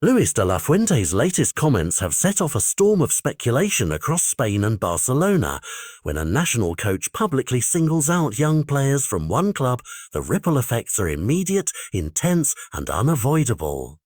Luis de la Fuente's latest comments have set off a storm of speculation across Spain and Barcelona. When a national coach publicly singles out young players from one club, the ripple effects are immediate, intense, and unavoidable.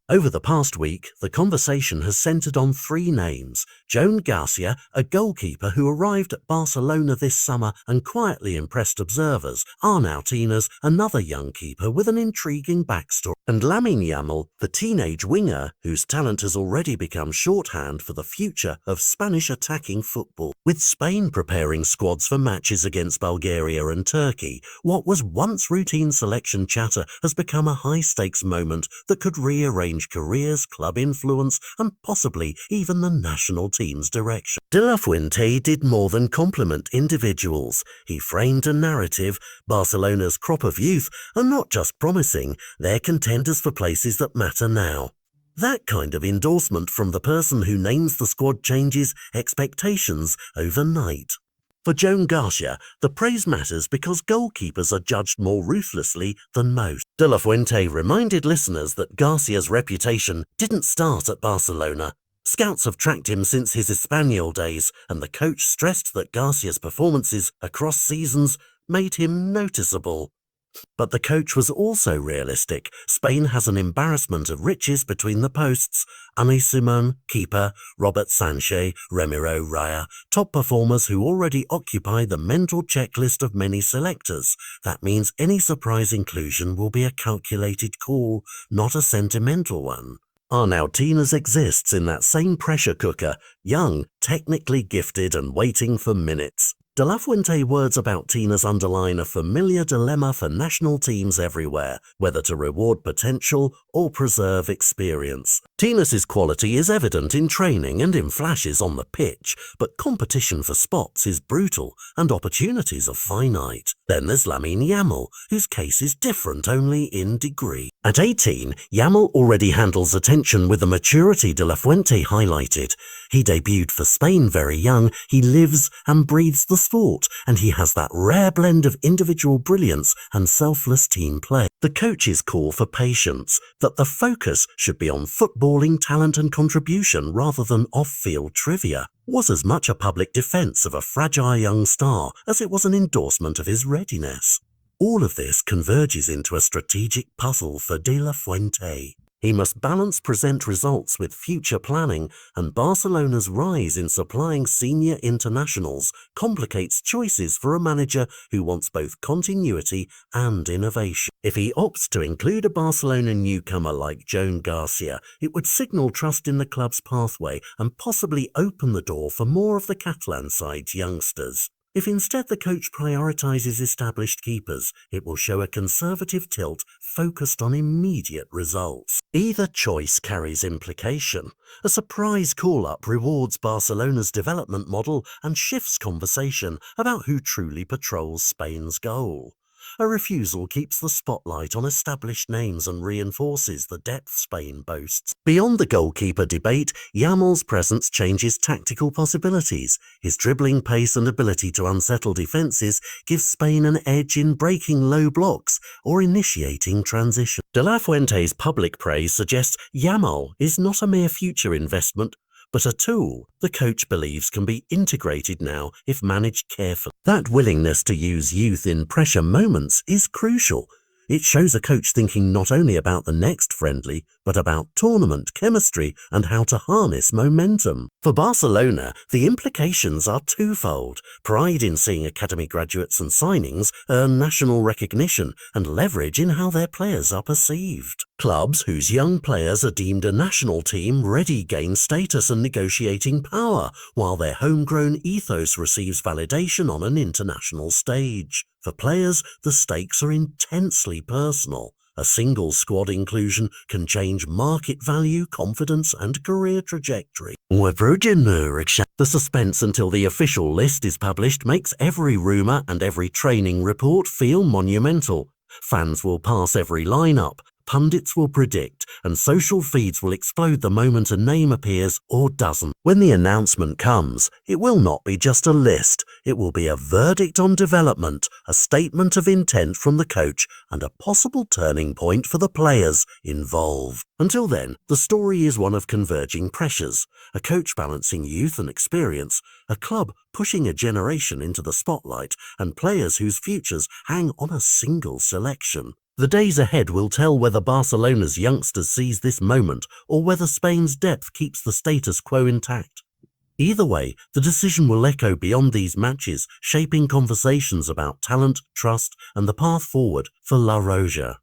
Over the past week, the conversation has centered on three names. Joan Garcia, a goalkeeper who arrived at Barcelona this summer and quietly impressed observers, Arnau Tines, another young keeper with an intriguing backstory, and Lamine Yamal, the teenage winger whose talent has already become shorthand for the future of Spanish attacking football. With Spain preparing squads for matches against Bulgaria and Turkey, what was once routine selection chatter has become a high-stakes moment that could rearrange careers, club influence, and possibly even the national team's direction. De la Fuente did more than compliment individuals. He framed a narrative. Barcelona's crop of youth are not just promising, they're contenders for places that matter now. That kind of endorsement from the person who names the squad changes expectations overnight. For Joan Garcia, the praise matters because goalkeepers are judged more ruthlessly than most. De la Fuente reminded listeners that Garcia's reputation didn't start at Barcelona. Scouts have tracked him since his Espanyol days, and the coach stressed that Garcia's performances across seasons made him noticeable. But the coach was also realistic. Spain has an embarrassment of riches between the posts. Unai Simón, keeper, Robert Sanchez, Ramiro Raya, top performers who already occupy the mental checklist of many selectors. That means any surprise inclusion will be a calculated call, not a sentimental one. Arnau Tines exists in that same pressure cooker, young, technically gifted and waiting for minutes. De la Fuente words about Tines underline a familiar dilemma for national teams everywhere, whether to reward potential or preserve experience. Tines' quality is evident in training and in flashes on the pitch, but competition for spots is brutal and opportunities are finite. Then there's Lamine Yamal, whose case is different only in degree. At 18, Yamal already handles attention with the maturity De la Fuente highlighted. He debuted for Spain very young, he lives and breathes the sport, and he has that rare blend of individual brilliance and selfless team play. The coach's call for patience, that the focus should be on footballing talent and contribution rather than off-field trivia, was as much a public defense of a fragile young star as it was an endorsement of his readiness. All of this converges into a strategic puzzle for De la Fuente. He must balance present results with future planning, and Barcelona's rise in supplying senior internationals complicates choices for a manager who wants both continuity and innovation. If he opts to include a Barcelona newcomer like Joan Garcia, it would signal trust in the club's pathway and possibly open the door for more of the Catalan side's youngsters. If instead the coach prioritizes established keepers, it will show a conservative tilt focused on immediate results. Either choice carries implication. A surprise call-up rewards Barcelona's development model and shifts conversation about who truly patrols Spain's goal. A refusal keeps the spotlight on established names and reinforces the depth Spain boasts. Beyond the goalkeeper debate, Yamal's presence changes tactical possibilities. His dribbling pace and ability to unsettle defences gives Spain an edge in breaking low blocks or initiating transition. De la Fuente's public praise suggests Yamal is not a mere future investment, but a tool the coach believes can be integrated now if managed carefully. That willingness to use youth in pressure moments is crucial. It shows a coach thinking not only about the next friendly, but about tournament chemistry and how to harness momentum. For Barcelona, the implications are twofold: pride in seeing academy graduates and signings earn national recognition, and leverage in how their players are perceived. Clubs whose young players are deemed a national team ready gain status and negotiating power, while their homegrown ethos receives validation on an international stage. For players, the stakes are intensely personal. A single squad inclusion can change market value, confidence, and career trajectory. The suspense until the official list is published makes every rumour and every training report feel monumental. Fans will pass every lineup, pundits will predict, and social feeds will explode the moment a name appears or doesn't. When the announcement comes, it will not be just a list. It will be a verdict on development, a statement of intent from the coach, and a possible turning point for the players involved. Until then, the story is one of converging pressures, a coach balancing youth and experience, a club pushing a generation into the spotlight, and players whose futures hang on a single selection. The days ahead will tell whether Barcelona's youngsters seize this moment or whether Spain's depth keeps the status quo intact. Either way, the decision will echo beyond these matches, shaping conversations about talent, trust, and the path forward for La Roja.